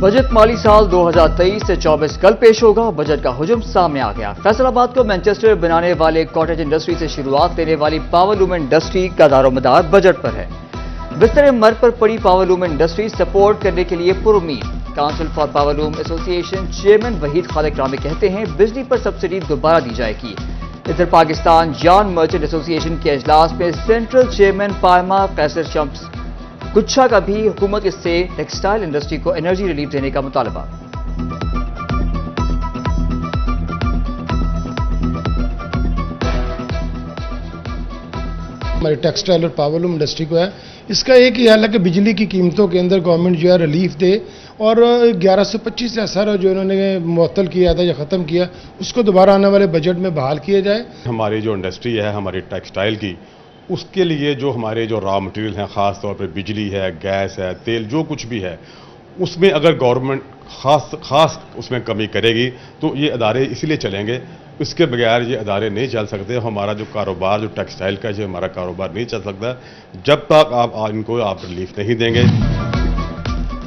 Budget مالی سال 2023 سے 24 کل پیش ہوگا. بجٹ کا حجم سامنے آ گیا. فیصل آباد کو مینچسٹر بنانے والے کاٹیج انڈسٹری سے شروعات لینے والی پاور لوم انڈسٹری کا دار و مدار بجٹ پر ہے. بستر مرگ پر پڑی پاور لوم انڈسٹری سپورٹ کرنے کے لیے پر امید. کونسل فار پاور لوم ایسوسی ایشن چیئرمین وحید خالق رامی کہتے ہیں بجلی پر سبسڈی دوبارہ دی جائے گی. ادھر پاکستان یارن مرچنٹ ایسوسی ایشن کے اجلاس میں سینٹرل چیئرمین پائما قیصر شمس گچھا کا بھی حکومت سے ٹیکسٹائل انڈسٹری کو انرجی ریلیف دینے کا مطالبہ. ہماری ٹیکسٹائل اور پاور لوم انڈسٹری کو ہے. اس کا ایک ہی حل ہے کہ بجلی کی قیمتوں کے اندر گورنمنٹ جو ہے ریلیف دے اور 1125 ایسا جو انہوں نے معطل کیا تھا یا ختم کیا اس کو دوبارہ آنے والے بجٹ میں بحال کیا جائے. ہماری جو انڈسٹری ہے ہماری ٹیکسٹائل کی اس کے لیے جو ہمارے جو را مٹیریل ہیں خاص طور پہ بجلی ہے گیس ہے تیل جو کچھ بھی ہے اس میں اگر گورنمنٹ خاص اس میں کمی کرے گی تو یہ ادارے اسی لیے چلیں گے. اس کے بغیر یہ ادارے نہیں چل سکتے. ہمارا جو کاروبار جو ٹیکسٹائل کا جو ہمارا کاروبار نہیں چل سکتا جب تک ان کو آپ ریلیف نہیں دیں گے.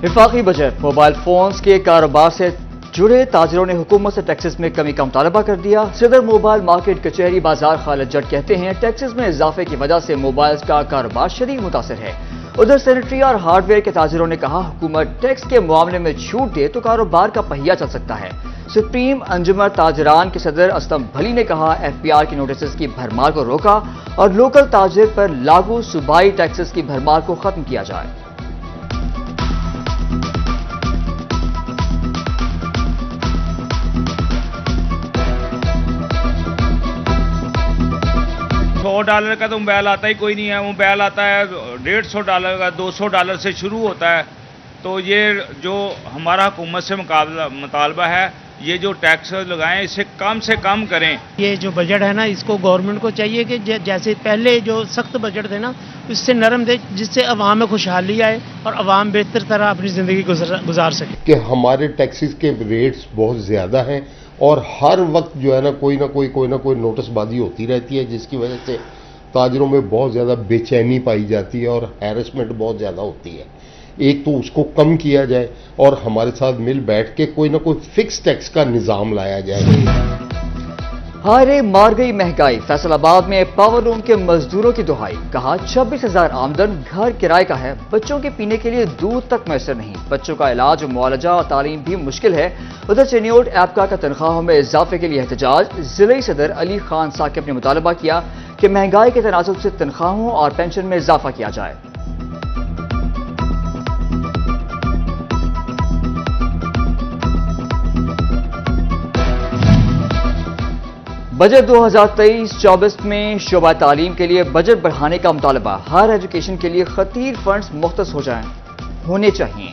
وفاقی بجٹ موبائل فونز کے کاروبار سے جڑے تاجروں نے حکومت سے ٹیکسز میں کمی کا مطالبہ کر دیا. صدر موبائل مارکیٹ کچہری بازار خالد جٹ کہتے ہیں ٹیکسز میں اضافے کی وجہ سے موبائلز کا کاروبار شدید متاثر ہے. ادھر سینیٹری اور ہارڈ ویئر کے تاجروں نے کہا حکومت ٹیکس کے معاملے میں چھوٹ دے تو کاروبار کا پہیہ چل سکتا ہے. سپریم انجمن تاجران کے صدر اسلم بھلی نے کہا ایف پی آر کی نوٹسز کی بھرمار کو روکا اور لوکل تاجر پر لاگو صوبائی ٹیکسز کی بھرمار کو ختم کیا جائے. $100 کا تو موبائل آتا ہی کوئی نہیں ہے. موبائل آتا ہے $150 کا, $200 سے شروع ہوتا ہے. تو یہ جو ہمارا حکومت سے مطالبہ ہے یہ جو ٹیکس لگائیں اسے کم سے کم کریں. یہ جو بجٹ ہے نا اس کو گورنمنٹ کو چاہیے کہ جیسے پہلے جو سخت بجٹ تھے نا اس سے نرم دے جس سے عوام میں خوشحالی آئے اور عوام بہتر طرح اپنی زندگی گزار سکے. کہ ہمارے ٹیکسز کے ریٹس بہت زیادہ ہیں اور ہر وقت جو ہے نا کوئی نہ کوئی نوٹس بازی ہوتی رہتی ہے جس کی وجہ سے تاجروں میں بہت زیادہ بے چینی پائی جاتی ہے اور ہیرسمنٹ بہت زیادہ ہوتی ہے. ایک تو اس کو کم کیا جائے اور ہمارے ساتھ مل بیٹھ کے کوئی نہ کوئی فکس ٹیکس کا نظام لایا جائے. ہائے مار گئی مہنگائی. فیصل آباد میں پاور لوم کے مزدوروں کی دہائی. کہا 26,000 آمدن گھر کرائے کا ہے. بچوں کے پینے کے لیے دودھ تک میسر نہیں. بچوں کا علاج معالجہ اور تعلیم بھی مشکل ہے. ادھر چینیوٹ ایپکا کا تنخواہوں میں اضافے کے لیے احتجاج. ضلعی صدر علی خان ثاقب نے مطالبہ کیا کہ مہنگائی کے تناسب سے تنخواہوں اور پینشن میں اضافہ کیا جائے. بجٹ 2023-24 میں شعبہ تعلیم کے لیے بجٹ بڑھانے کا مطالبہ. ہائر ایجوکیشن کے لیے خطیر فنڈز مختص ہونے چاہیے.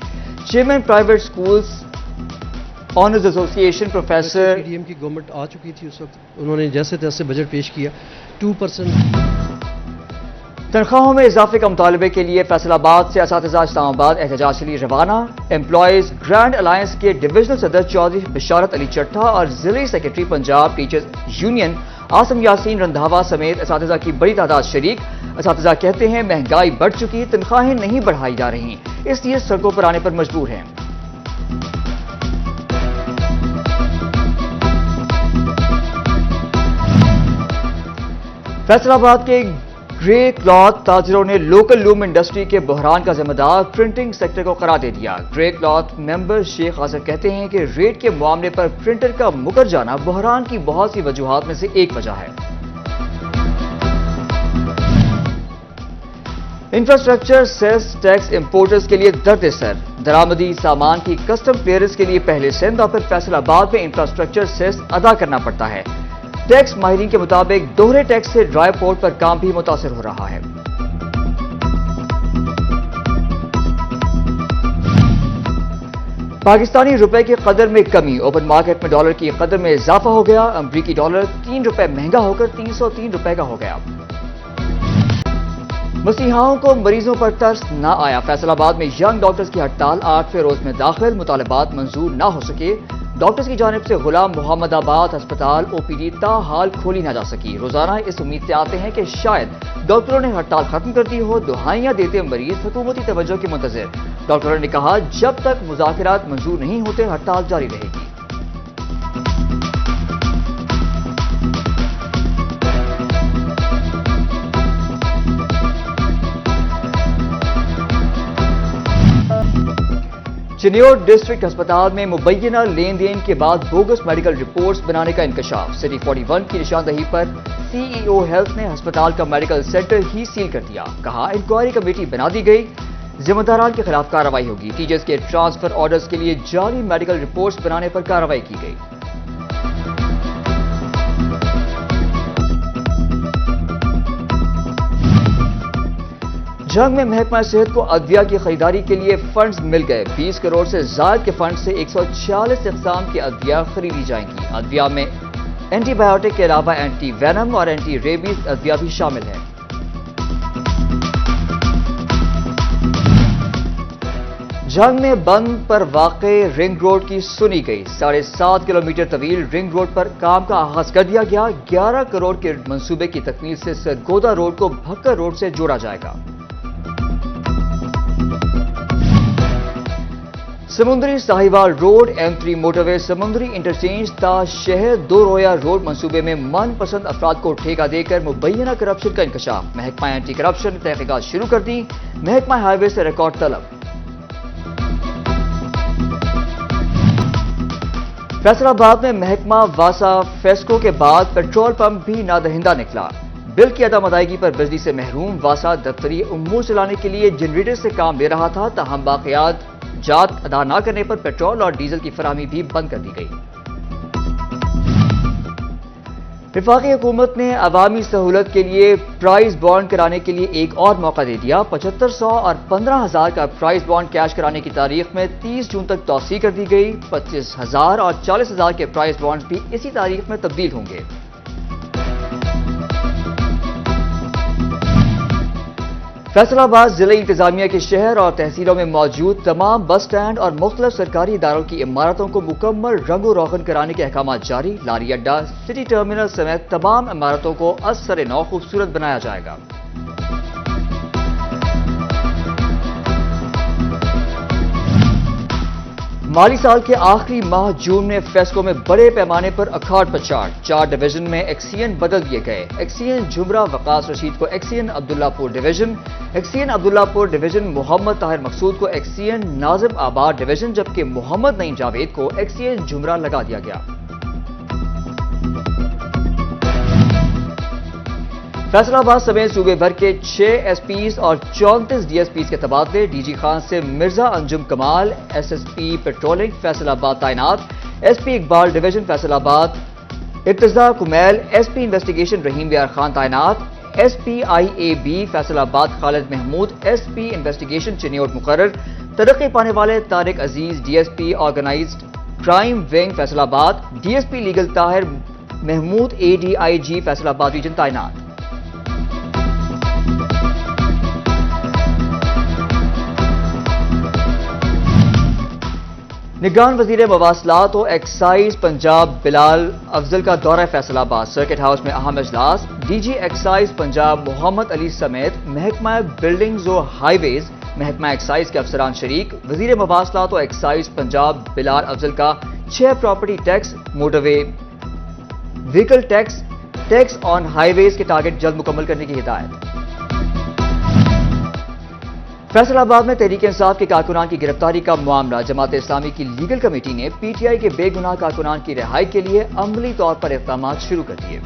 چیئرمین پرائیویٹ سکولز آنرز ایسوسی ایشن پروفیسر پی ڈی ایم کی گورنمنٹ آ چکی تھی اس وقت انہوں نے جیسے تیسے بجٹ پیش کیا 2%. تنخواہوں میں اضافے کا مطالبے کے لیے فیصل آباد سے اساتذہ اسلام آباد احتجاج کے لیے روانہ. امپلائیز گرینڈ الائنس کے ڈویژنل صدر چودھری بشارت علی چٹھا اور ضلعی سیکرٹری پنجاب ٹیچرز یونین آسم یاسین رندھاوا سمیت اساتذہ کی بڑی تعداد شریک. اساتذہ کہتے ہیں مہنگائی بڑھ چکی, تنخواہیں نہیں بڑھائی جا رہی, اس لیے سڑکوں پر آنے پر مجبور ہیں. فیصل آباد کے گرے کلاتھ تاجروں نے لوکل لوم انڈسٹری کے بحران کا ذمہ دار پرنٹنگ سیکٹر کو قرار دے دیا. گرے کلاتھ ممبر شیخ آصف کہتے ہیں کہ ریٹ کے معاملے پر پرنٹر کا مکر جانا بحران کی بہت سی وجوہات میں سے ایک وجہ ہے. انفراسٹرکچر سیس ٹیکس امپورٹرز کے لیے درد سر. درآمدی سامان کی کسٹم کلیئرنس کے لیے پہلے سندھ اور پھر فیصل آباد میں انفراسٹرکچر سیس ادا کرنا پڑتا ہے. ٹیکس ماہرین کے مطابق دوہرے ٹیکس سے ڈرائی پورٹ پر کام بھی متاثر ہو رہا ہے. پاکستانی روپے کی قدر میں کمی. اوپن مارکیٹ میں ڈالر کی قدر میں اضافہ ہو گیا. امریکی ڈالر ₹3 مہنگا ہو کر ₹303 کا ہو گیا. مسیحاؤں کو مریضوں پر ترس نہ آیا. فیصل آباد میں ینگ ڈاکٹرز کی ہڑتال 8ویں روز میں داخل. مطالبات منظور نہ ہو سکے. ڈاکٹرز کی جانب سے غلام محمد آباد ہسپتال OPD تاحال کھولی نہ جا سکی. روزانہ اس امید سے آتے ہیں کہ شاید ڈاکٹروں نے ہڑتال ختم کر دی ہو. دہائیاں دیتے مریض حکومتی توجہ کے منتظر. ڈاکٹروں نے کہا جب تک مذاکرات منظور نہیں ہوتے ہڑتال جاری رہے گی. چنیور ڈسٹرکٹ ہسپتال میں مبینہ لین دین کے بعد بوگس میڈیکل رپورٹس بنانے کا انکشاف. سٹی 41 کی نشاندہی پر CEO ہیلتھ نے ہسپتال کا میڈیکل سینٹر ہی سیل کر دیا. کہا انکوائری کمیٹی بنا دی گئی, ذمہ داران کے خلاف کارروائی ہوگی. ٹیچرز کے ٹرانسفر آرڈرز کے لیے جعلی میڈیکل رپورٹس بنانے پر کارروائی کی گئی. جنگ میں محکمہ صحت کو ادویہ کی خریداری کے لیے فنڈز مل گئے. 20 کروڑ سے زائد کے فنڈ سے 146 اقسام کی ادویہ خریدی جائیں گی. ادویہ میں اینٹی بائیوٹک کے علاوہ اینٹی وینم اور اینٹی ریبیز ادویہ بھی شامل ہیں. جنگ میں بند پر واقع رنگ روڈ کی سنی گئی. 7.5 کلومیٹر طویل رنگ روڈ پر کام کا آغاز کر دیا گیا. 11 کروڑ کے منصوبے کی تکمیل سے سرگودا روڈ کو بھکر روڈ سے جوڑا جائے گا. سمندری ساہیوال روڈ M3 موٹر وے سمندری انٹرچینج تا شہر 2 رویہ روڈ منصوبے میں من پسند افراد کو ٹھیکہ دے کر مبینہ کرپشن کا انکشاف. محکمہ اینٹی کرپشن نے تحقیقات شروع کر دی. محکمہ ہائی وے سے ریکارڈ طلب. فیصل آباد میں محکمہ واسا فیسکو کے بعد پیٹرول پمپ بھی نادہندہ نکلا. بل کی عدم ادائیگی پر بجلی سے محروم واسا دفتری امور چلانے کے لیے جنریٹر سے کام لے رہا تھا. تاہم باقیات جات ادا نہ کرنے پر پیٹرول اور ڈیزل کی فراہمی بھی بند کر دی گئی. وفاقی حکومت نے عوامی سہولت کے لیے پرائز بانڈ کرانے کے لیے ایک اور موقع دے دیا. 7500 اور 15,000 کا پرائز بانڈ کیش کرانے کی تاریخ میں 30 جون تک توسیع کر دی گئی. 25,000 اور 40,000 کے پرائز بانڈ بھی اسی تاریخ میں تبدیل ہوں گے. فیصل آباد ضلعی انتظامیہ کے شہر اور تحصیلوں میں موجود تمام بس سٹینڈ اور مختلف سرکاری اداروں کی عمارتوں کو مکمل رنگ و روغن کرانے کے احکامات جاری. لاری اڈا, سٹی ٹرمینل سمیت تمام عمارتوں کو از سر نو خوبصورت بنایا جائے گا. مالی سال کے آخری ماہ جون میں فیسکو میں بڑے پیمانے پر اکھاڑ پچھاڑ. 4 ڈویژن میں ایکسین بدل دیے گئے. ایکسین جمرہ وقاص رشید کو ایکسین عبداللہ پور ڈویژن, ایکسین عبداللہ پور ڈویژن محمد طاہر مقصود کو ایکسین ناظم آباد ڈویژن, جبکہ محمد نعیم جاوید کو ایکسین جمرہ لگا دیا گیا. فیصل آباد سمیت صوبے بھر کے 6 SPs اور 34 DSPs کے تبادلے. DG خان سے Mirza Anjum Kamal SSP patrolling Faisalabad تعینات. SP Iqbal division Faisalabad. Irtaza Kumail SP investigation Rahim Yar Khan تعینات. SP IAB Faisalabad Khalid Mahmood SP investigation Chiniot مقرر. ترقی پانے والے Tariq Aziz DSP organised crime wing Faisalabad. DSP legal Tahir Mahmood ADIG Faisalabad region تعینات. نگران وزیر مواصلات و ایکسائز پنجاب بلال افضل کا دورہ فیصل آباد. سرکٹ ہاؤس میں اہم اجلاس. DG ایکسائز پنجاب محمد علی سمیت محکمہ بلڈنگز و ہائی ویز, محکمہ ایکسائز کے افسران شریک. وزیر مواصلات و ایکسائز پنجاب بلال افضل کا 6 property tax, motorway vehicle tax, tax on highways ویز کے ٹارگٹ جلد مکمل کرنے کی ہدایت. فیصل آباد میں تحریک انصاف کے کارکنان کی گرفتاری کا معاملہ. جماعت اسلامی کی لیگل کمیٹی نے PTI کے بے گناہ کارکنان کی رہائی کے لیے عملی طور پر اقدامات شروع کر دیے.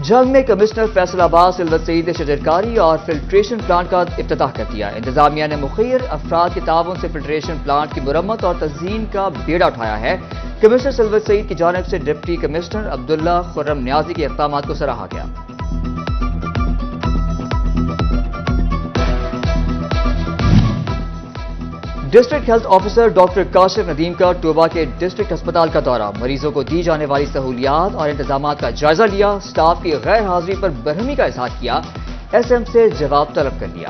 جنگ میں کمشنر فیصل آباد سلوت سعید نے شجرکاری اور فلٹریشن پلانٹ کا افتتاح کر دیا. انتظامیہ نے مخیر افراد کے تعاون سے فلٹریشن پلانٹ کی مرمت اور تزئین کا بیڑا اٹھایا ہے. کمشنر سلوت سعید کی جانب سے ڈپٹی کمشنر عبداللہ خرم نیازی کے اقدامات کو سراہا گیا. District health officer doctor Kashif Nadeem کا ٹوبا کے ڈسٹرکٹ ہسپتال کا دورہ. مریضوں کو دی جانے والی سہولیات اور انتظامات کا جائزہ لیا. سٹاف کی غیر حاضری پر برہمی کا اظہار کیا. SM سے جواب طلب کر لیا.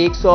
100